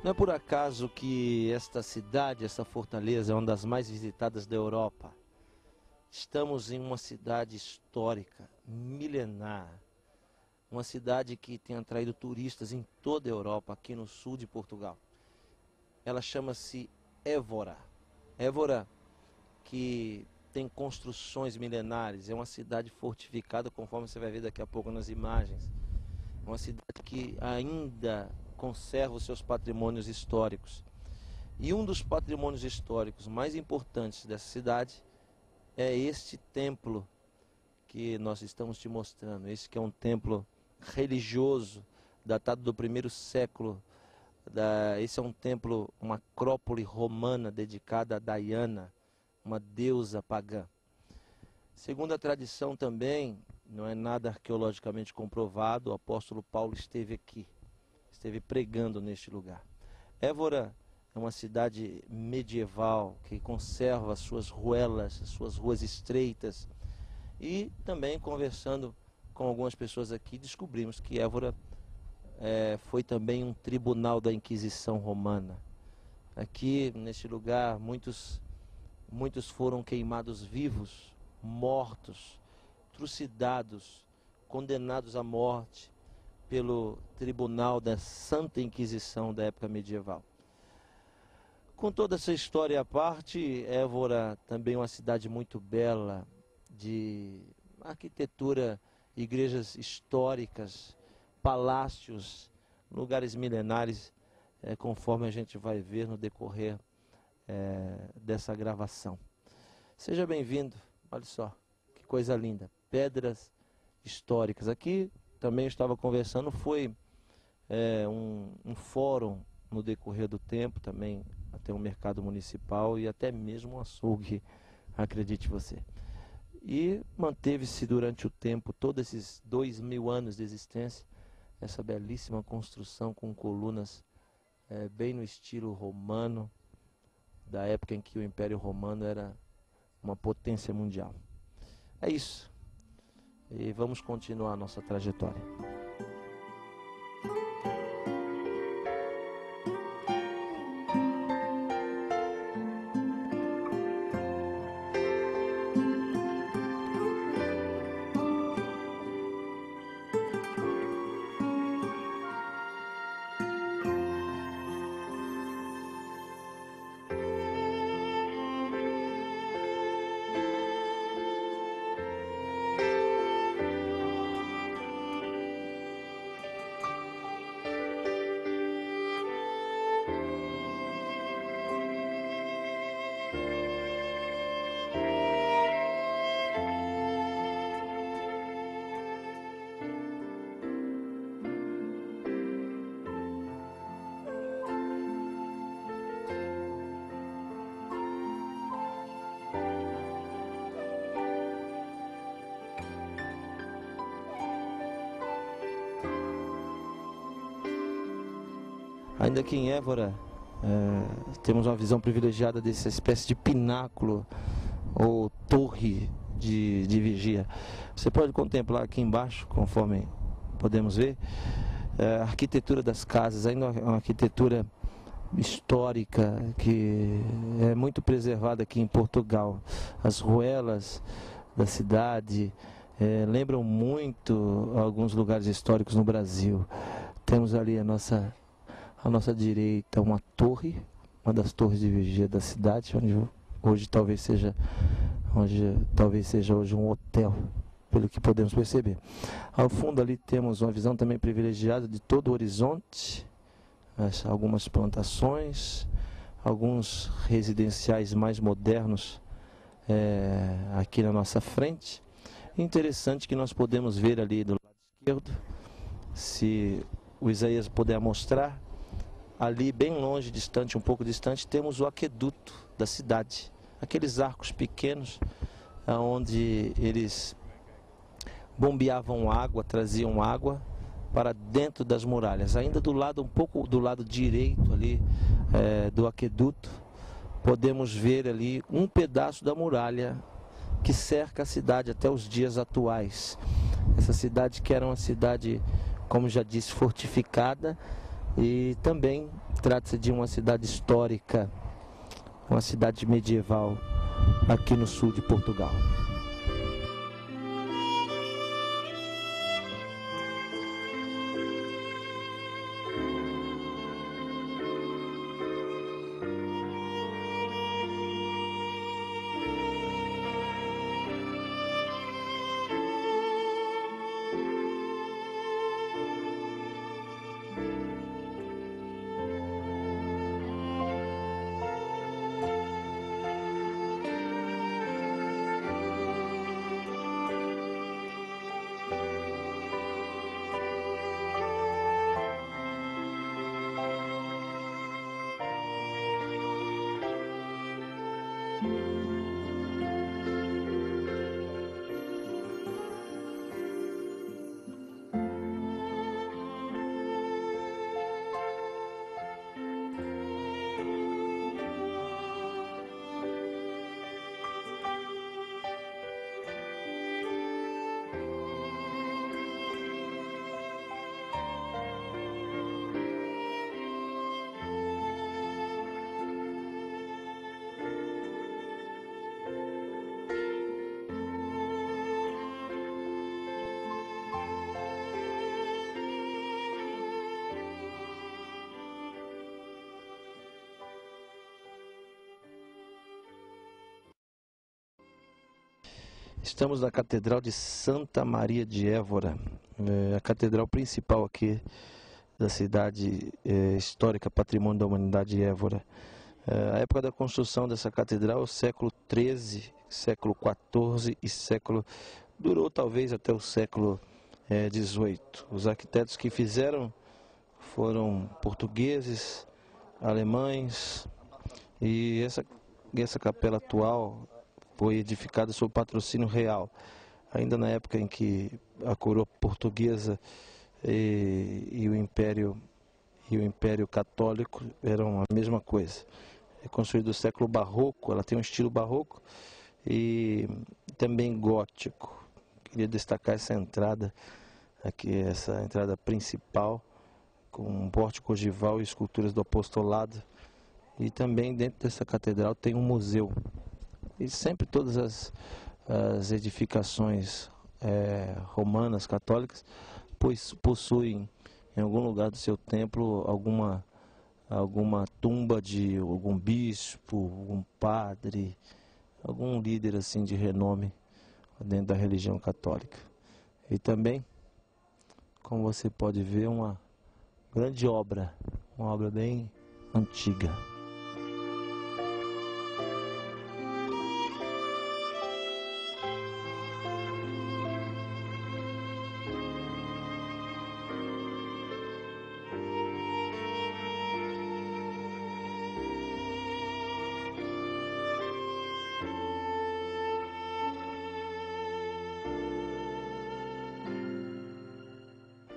Não é por acaso que esta cidade, essa fortaleza, é uma das mais visitadas da Europa. Estamos em uma cidade histórica, milenar, uma cidade que tem atraído turistas em toda a Europa, aqui no sul de Portugal. Ela chama-se Évora. Évora, que tem construções milenares, é uma cidade fortificada, conforme você vai ver daqui a pouco nas imagens. É uma cidade que ainda conserva os seus patrimônios históricos. E um dos patrimônios históricos mais importantes dessa cidade é este templo que nós estamos te mostrando. Esse que é um templo religioso, datado do primeiro século. Esse é um templo, uma acrópole romana dedicada a Diana, uma deusa pagã. Segundo a tradição também, não é nada arqueologicamente comprovado, o apóstolo Paulo esteve aqui, esteve pregando neste lugar. Évora é uma cidade medieval que conserva as suas ruelas, as suas ruas estreitas. E também conversando com algumas pessoas aqui, descobrimos que Évora foi também um tribunal da Inquisição Romana. Aqui, neste lugar, muitos foram queimados vivos, mortos, trucidados, condenados à morte pelo tribunal da Santa Inquisição da época medieval. Com toda essa história à parte, Évora também é uma cidade muito bela, de arquitetura, igrejas históricas, palácios, lugares milenares, conforme a gente vai ver no decorrer dessa gravação. Seja bem-vindo, olha só, que coisa linda, pedras históricas. Aqui também eu estava conversando, foi um fórum no decorrer do tempo, também até um mercado municipal e até mesmo um açougue, acredite você. E manteve-se durante o tempo, todos esses 2000 anos de existência, essa belíssima construção com colunas bem no estilo romano, da época em que o Império Romano era uma potência mundial. É isso. E vamos continuar a nossa trajetória. Ainda aqui em Évora, temos uma visão privilegiada dessa espécie de pináculo ou torre de vigia. Você pode contemplar aqui embaixo, conforme podemos ver, a arquitetura das casas, ainda uma arquitetura histórica que é muito preservada aqui em Portugal. As ruelas da cidade lembram muito alguns lugares históricos no Brasil. Temos ali à nossa direita uma torre, uma das torres de vigia da cidade, onde hoje talvez seja hoje um hotel, pelo que podemos perceber. Ao fundo ali temos uma visão também privilegiada de todo o horizonte, algumas plantações, alguns residenciais mais modernos aqui na nossa frente. Interessante que nós podemos ver ali do lado esquerdo, se o Isaías puder mostrar, ali bem longe, distante, um pouco distante, temos o aqueduto da cidade. Aqueles arcos pequenos, onde eles bombeavam água, traziam água para dentro das muralhas. Ainda do lado, um pouco do lado direito ali do aqueduto, podemos ver ali um pedaço da muralha que cerca a cidade até os dias atuais. Essa cidade que era uma cidade, como já disse, fortificada, E também trata-se de uma cidade histórica, uma cidade medieval aqui no sul de Portugal. Estamos na Catedral de Santa Maria de Évora, a catedral principal aqui da cidade histórica, Patrimônio da Humanidade de Évora. A época da construção dessa catedral é o século XIII, século XIV e durou talvez até o século XVIII. Os arquitetos que fizeram foram portugueses, alemães, e essa capela atual foi edificada sob patrocínio real, ainda na época em que a coroa portuguesa e o Império Católico eram a mesma coisa. É construída do século barroco, ela tem um estilo barroco e também gótico. Queria destacar essa entrada aqui, essa entrada principal, com um pórtico ogival e esculturas do apostolado. E também dentro dessa catedral tem um museu. E sempre todas as edificações romanas, católicas, possuem em algum lugar do seu templo alguma tumba de algum bispo, algum padre, algum líder assim de renome dentro da religião católica. E também, como você pode ver, uma grande obra, uma obra bem antiga.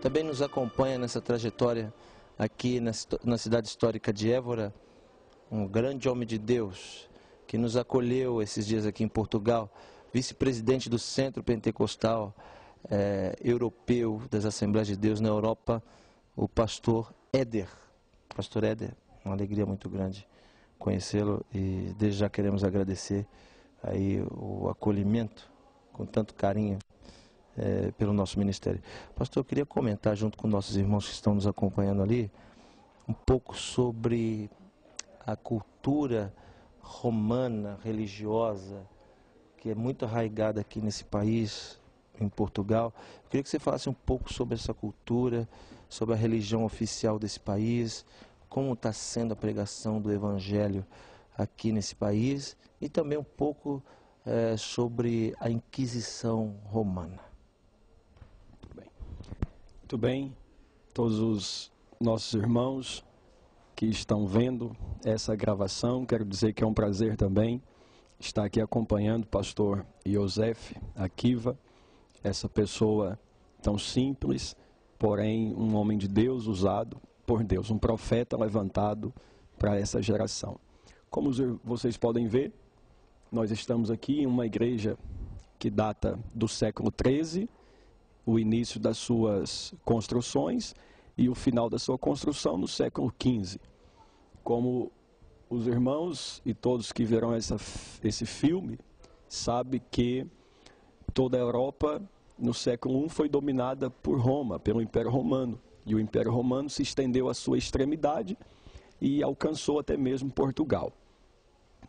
Também nos acompanha nessa trajetória aqui na cidade histórica de Évora, um grande homem de Deus que nos acolheu esses dias aqui em Portugal, vice-presidente do Centro Pentecostal Europeu das Assembleias de Deus na Europa, o pastor Éder. Pastor Éder, uma alegria muito grande conhecê-lo e desde já queremos agradecer aí o acolhimento com tanto carinho pelo nosso ministério. Pastor, eu queria comentar junto com nossos irmãos que estão nos acompanhando ali, um pouco sobre a cultura romana, religiosa, que é muito arraigada aqui nesse país, em Portugal. Eu queria que você falasse um pouco sobre essa cultura, sobre a religião oficial desse país, como está sendo a pregação do Evangelho aqui nesse país, e também um pouco sobre a Inquisição Romana. Muito bem, todos os nossos irmãos que estão vendo essa gravação, quero dizer que é um prazer também estar aqui acompanhando o pastor Iosef Akiva, essa pessoa tão simples, porém um homem de Deus usado por Deus, um profeta levantado para essa geração. Como vocês podem ver, nós estamos aqui em uma igreja que data do século XIII, o início das suas construções, e o final da sua construção no século XV. Como os irmãos e todos que verão esse filme sabem que toda a Europa no século I foi dominada por Roma, pelo Império Romano. E o Império Romano se estendeu à sua extremidade e alcançou até mesmo Portugal,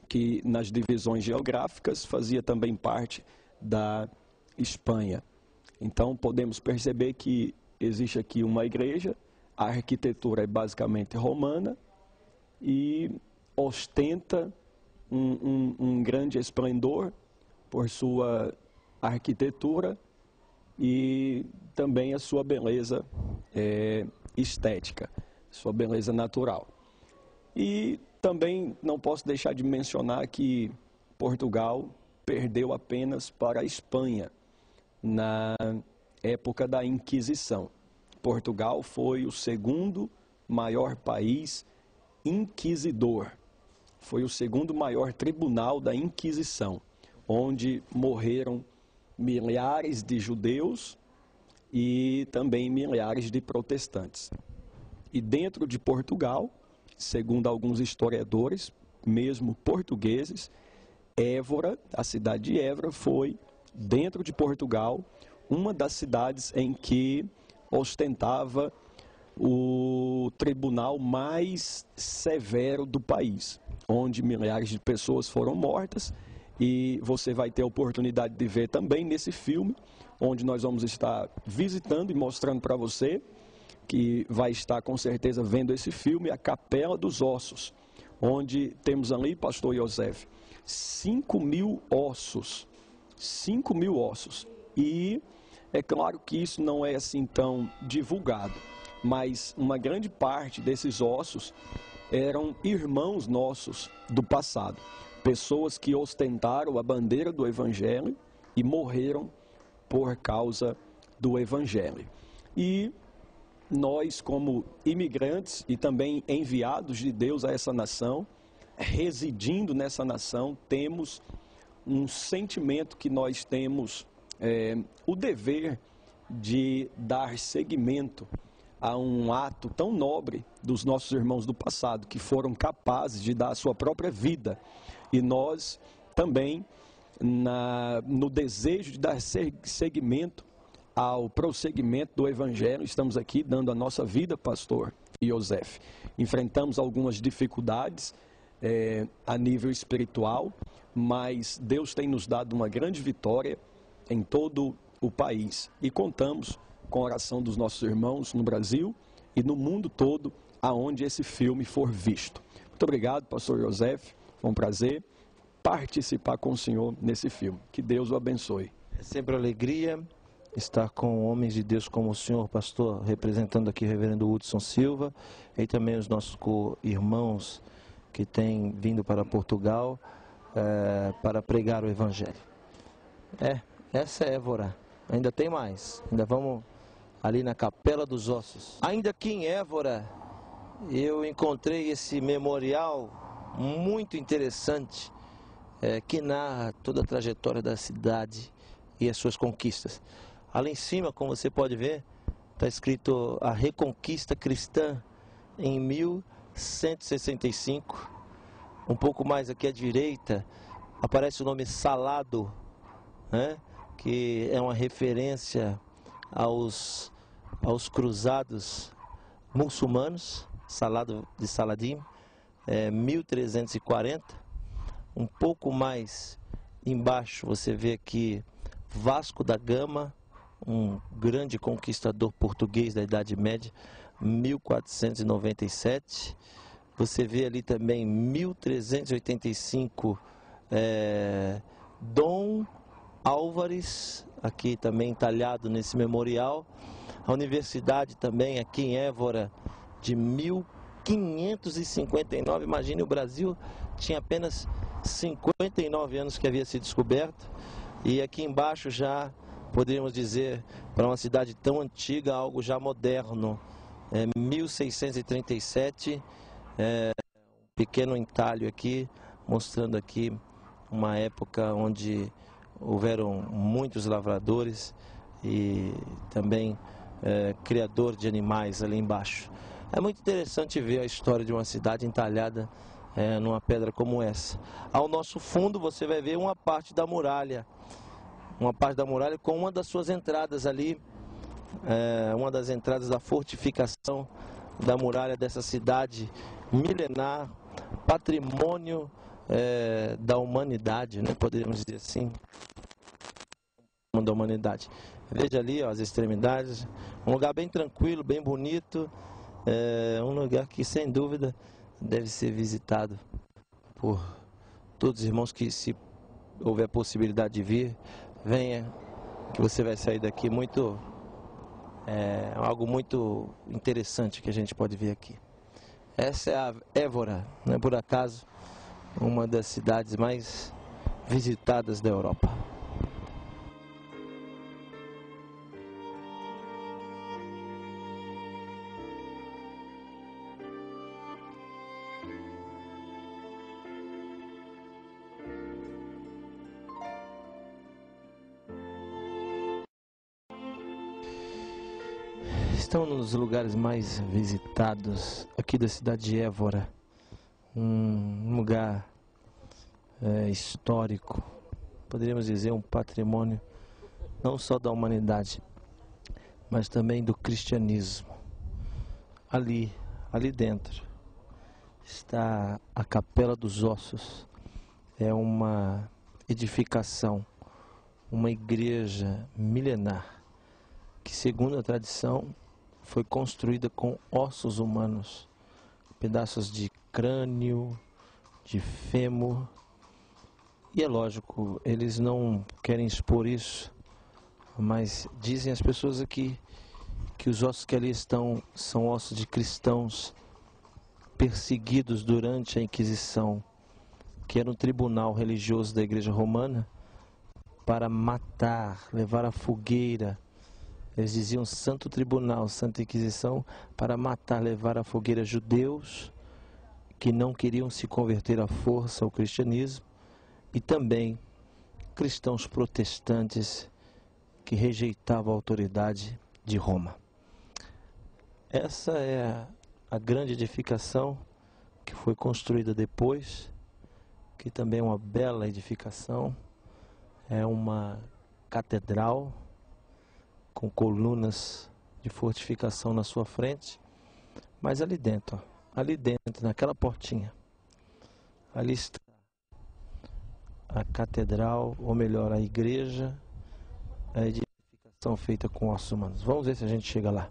que nas divisões geográficas fazia também parte da Espanha. Então podemos perceber que existe aqui uma igreja, a arquitetura é basicamente romana e ostenta um grande esplendor por sua arquitetura e também a sua beleza estética, sua beleza natural. E também não posso deixar de mencionar que Portugal perdeu apenas para a Espanha na época da Inquisição. Portugal foi o segundo maior país inquisidor, foi o segundo maior tribunal da Inquisição, onde morreram milhares de judeus e também milhares de protestantes. E dentro de Portugal, segundo alguns historiadores, mesmo portugueses, Évora, a cidade de Évora, foi, dentro de Portugal, uma das cidades em que ostentava o tribunal mais severo do país, onde milhares de pessoas foram mortas. E você vai ter a oportunidade de ver também nesse filme, onde nós vamos estar visitando e mostrando para você, que vai estar com certeza vendo esse filme, a Capela dos Ossos, onde temos ali, pastor Iosef, 5.000 ossos. 5.000 ossos. E é claro que isso não é assim tão divulgado, mas uma grande parte desses ossos eram irmãos nossos do passado. Pessoas que ostentaram a bandeira do Evangelho e morreram por causa do Evangelho. E nós, como imigrantes e também enviados de Deus a essa nação, residindo nessa nação, temos um sentimento que nós temos o dever de dar seguimento a um ato tão nobre dos nossos irmãos do passado, que foram capazes de dar a sua própria vida. E nós também, no desejo de dar seguimento ao prosseguimento do Evangelho, estamos aqui dando a nossa vida, pastor Iosef. Enfrentamos algumas dificuldades a nível espiritual, mas Deus tem nos dado uma grande vitória em todo o país. E contamos com a oração dos nossos irmãos no Brasil e no mundo todo, aonde esse filme for visto. Muito obrigado, pastor Iosef. Foi um prazer participar com o senhor nesse filme. Que Deus o abençoe. É sempre alegria estar com homens de Deus como o senhor, pastor, representando aqui o reverendo Hudson Silva, e também os nossos irmãos que têm vindo para Portugal para pregar o Evangelho. Essa é Évora. Ainda tem mais. Ainda vamos ali na Capela dos Ossos. Ainda aqui em Évora, eu encontrei esse memorial muito interessante, que narra toda a trajetória da cidade e as suas conquistas. Ali em cima, como você pode ver, está escrito a Reconquista Cristã em 1165. Um pouco mais aqui à direita, aparece o nome Salado, né? Que é uma referência aos cruzados muçulmanos, Salado de Saladin, 1340. Um pouco mais embaixo você vê aqui Vasco da Gama, um grande conquistador português da Idade Média, 1497. Você vê ali também 1385, Dom Álvares, aqui também entalhado nesse memorial. A universidade também aqui em Évora, de 1559. Imagine, o Brasil tinha apenas 59 anos que havia sido descoberto. E aqui embaixo já poderíamos dizer, para uma cidade tão antiga, algo já moderno. 1637, um pequeno entalho aqui, mostrando aqui uma época onde houveram muitos lavradores e também criador de animais ali embaixo. É muito interessante ver a história de uma cidade entalhada numa pedra como essa. Ao nosso fundo você vai ver uma parte da muralha com uma das suas entradas ali, uma das entradas da fortificação da muralha dessa cidade milenar, patrimônio da humanidade, né? Poderíamos dizer assim, da humanidade. Veja ali, ó, as extremidades, um lugar bem tranquilo, bem bonito, um lugar que sem dúvida deve ser visitado por todos os irmãos que, se houver possibilidade de vir, venha, que você vai sair daqui algo muito interessante que a gente pode ver aqui. Essa é a Évora, não é por acaso uma das cidades mais visitadas da Europa. Estamos nos lugares mais visitados aqui da cidade de Évora, um lugar histórico, poderíamos dizer um patrimônio não só da humanidade, mas também do cristianismo. Ali dentro está a Capela dos Ossos, é uma edificação, uma igreja milenar que, segundo a tradição, foi construída com ossos humanos, pedaços de crânio, de fêmur. E é lógico, eles não querem expor isso, mas dizem as pessoas aqui que os ossos que ali estão são ossos de cristãos perseguidos durante a Inquisição, que era um tribunal religioso da Igreja Romana, para matar, levar à fogueira. Eles diziam Santo Tribunal, Santa Inquisição, para matar, levar à fogueira judeus que não queriam se converter à força ao cristianismo e também cristãos protestantes que rejeitavam a autoridade de Roma. Essa é a grande edificação que foi construída depois, que também é uma bela edificação, é uma catedral com colunas de fortificação na sua frente, mas ali dentro, naquela portinha, ali está a catedral, ou melhor, a igreja, a edificação feita com ossos humanos. Vamos ver se a gente chega lá.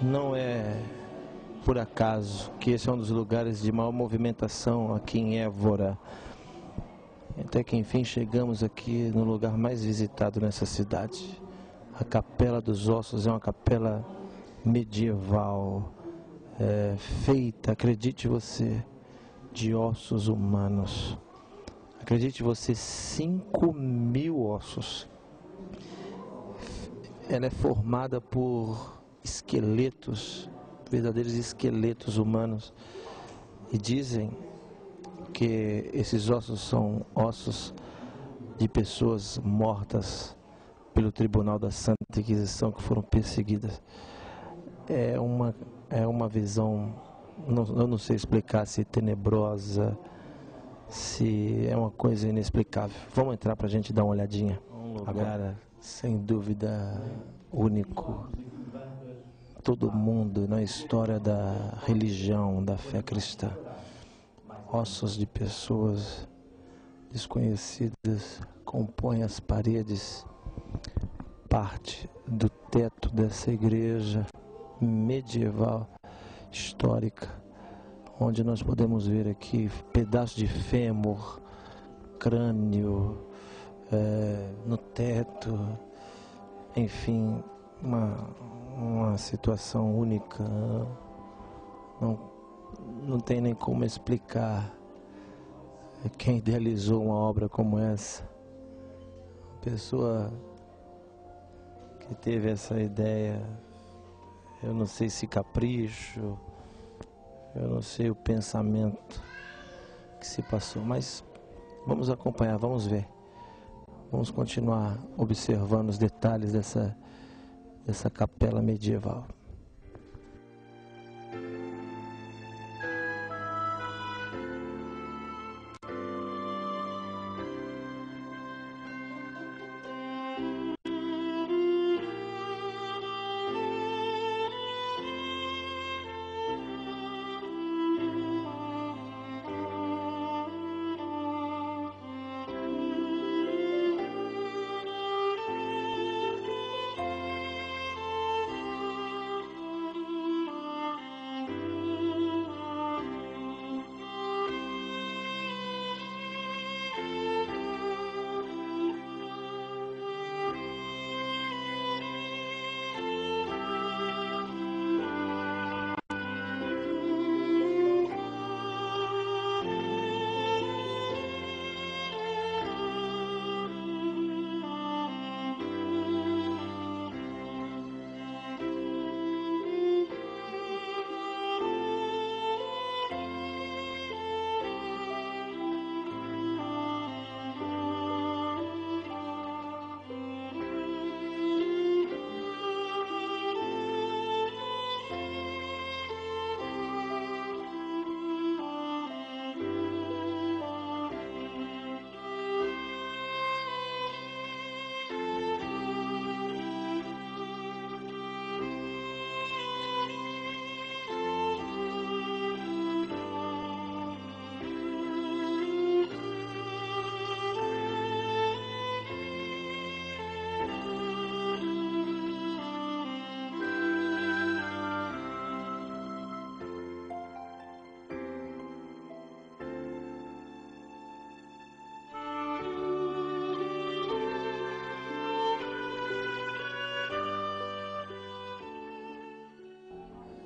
Não é por acaso que esse é um dos lugares de maior movimentação aqui em Évora. Até que enfim chegamos aqui no lugar mais visitado nessa cidade. A Capela dos Ossos é uma capela medieval, feita, acredite você, de ossos humanos. Acredite você, 5.000 ossos. Ela é formada por esqueletos, verdadeiros esqueletos humanos, e dizem que esses ossos são ossos de pessoas mortas pelo Tribunal da Santa Inquisição, que foram perseguidas. É uma visão, eu não sei explicar se tenebrosa, se é uma coisa inexplicável. Vamos entrar para a gente dar uma olhadinha. Um lugar, sem dúvida, único. Todo mundo na história da religião, da fé cristã. Ossos de pessoas desconhecidas compõem as paredes, parte do teto dessa igreja medieval, histórica, onde nós podemos ver aqui pedaços de fêmur, crânio, no teto, enfim, uma situação única. Não tem nem como explicar quem idealizou uma obra como essa. A pessoa que teve essa ideia, eu não sei se capricho, eu não sei o pensamento que se passou, mas vamos acompanhar, vamos ver. Vamos continuar observando os detalhes dessa capela medieval.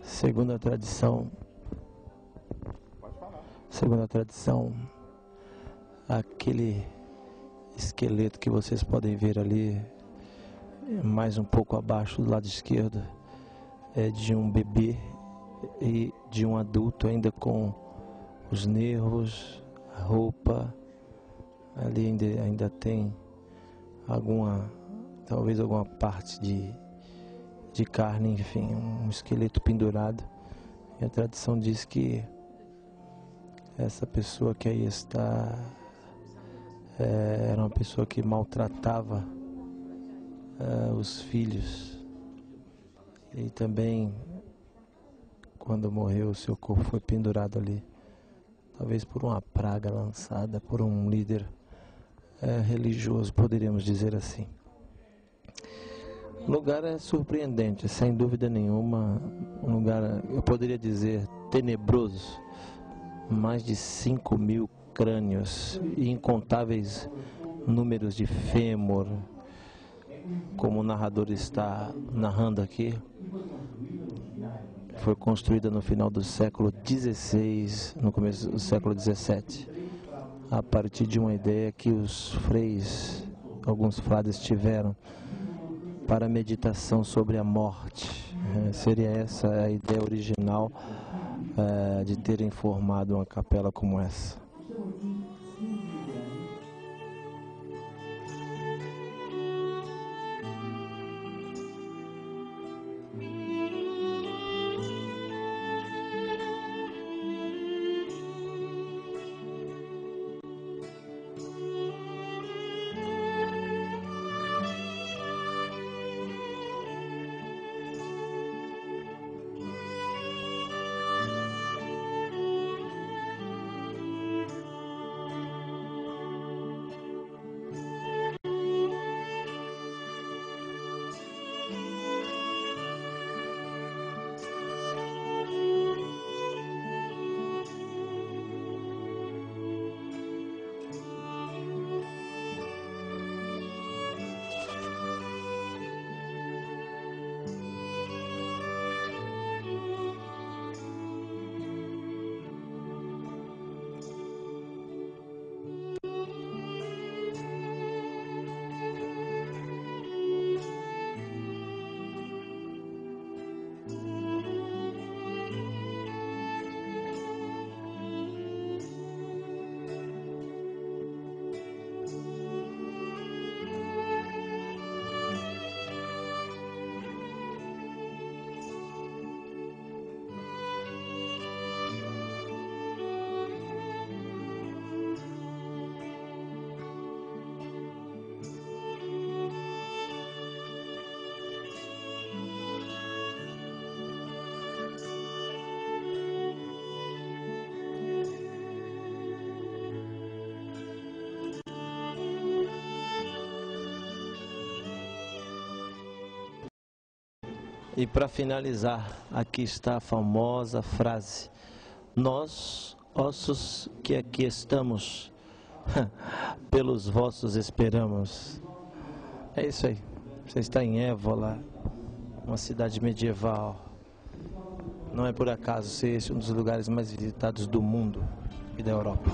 Segundo a tradição, aquele esqueleto que vocês podem ver ali, mais um pouco abaixo do lado esquerdo, é de um bebê e de um adulto ainda com os nervos, a roupa. Ali ainda tem talvez alguma parte de carne, enfim, um esqueleto pendurado. E a tradição diz que essa pessoa que aí está era uma pessoa que maltratava os filhos. E também, quando morreu, o seu corpo foi pendurado ali, talvez por uma praga lançada por um líder religioso, poderíamos dizer assim. O lugar é surpreendente, sem dúvida nenhuma. Um lugar, eu poderia dizer, tenebroso. Mais de 5.000 crânios e incontáveis números de fêmur, como o narrador está narrando aqui. Foi construída no final do século XVI, no começo do século XVII, a partir de uma ideia que alguns frades tiveram para a meditação sobre a morte. Seria essa a ideia original de terem formado uma capela como essa. E para finalizar, aqui está a famosa frase: nós, ossos que aqui estamos, pelos vossos esperamos. É isso aí. Você está em Évola, uma cidade medieval. Não é por acaso ser esse um dos lugares mais visitados do mundo e da Europa.